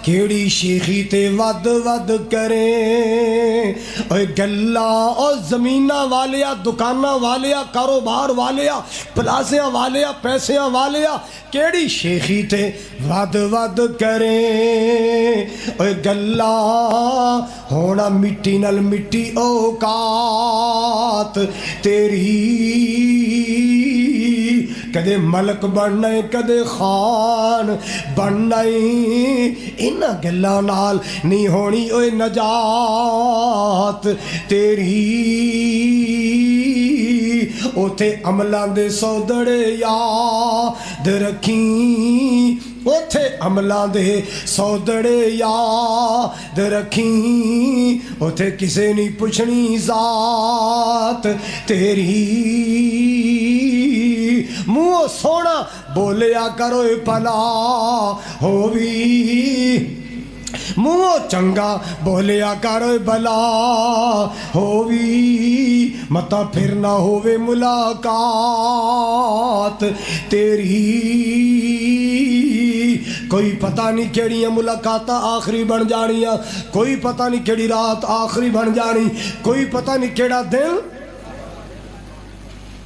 کیڑی شیخی تے with with کریں اوے گلا او زمینہ والیا دکانہ والیا کاروبار والیا پلازیاں والیا پیسیاں والیا کیڑی شیخی تے ود ود کریں اوے گلا ہونا مٹی نل مٹی اوقات تیری کدے ملک بننا کدے خان بننا انہاں گلاں نال نہیں ہونی اوے نجات تیری اوتھے عملاں دے سودڑے یاد رکھیں اوتھے عملاں دے سودڑے یاد رکھیں اوتھے کسے نہیں پوچھنی ذات تیری منہ سونا بولیا کرو بھلا ہووی منہ چنگا بولیا کرو بھلا ہووی متا پھر نہ ہووے ملاقات تیری کوئی پتہ نہیں کیڑیاں ملاقاتاں آخری بن جانیاں کوئی پتہ نہیں کیڑی رات آخری بن جانی کوئی پتہ نہیں کیڑا دن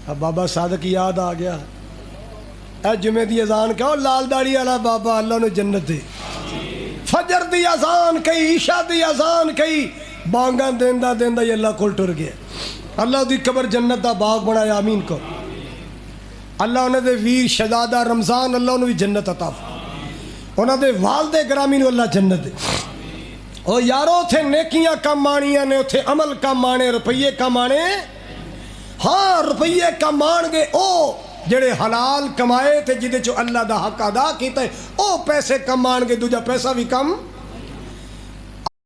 اب بابا صادق یاد آ گیا اے جمعے دی اذان کہو لال داڑھی والا بابا اللہ نے جنت دے فجر دی اذان کئی عشاء دی اذان کئی بانگاں دیندہ دیندہ یہ اللہ کول ٹر گیا اللہ دی قبر جنت دا باغ بنایا آمین کو اللہ انہیں دے ویر شہزادہ رمضان اللہ انہیں بھی جنت عطا انہیں دے والد گرامی نو اللہ جنت دے او یارو تھے نیکیاں کم آنیاں نے تھے عمل کم آنے روپیے کم آنے ہاں روپیے کم آن گے او جڑے حلال کمائے تھے جدے چو اللہ دا حق ادا کیتا ہے او پیسے کم آن گے دوجہ پیسہ بھی کم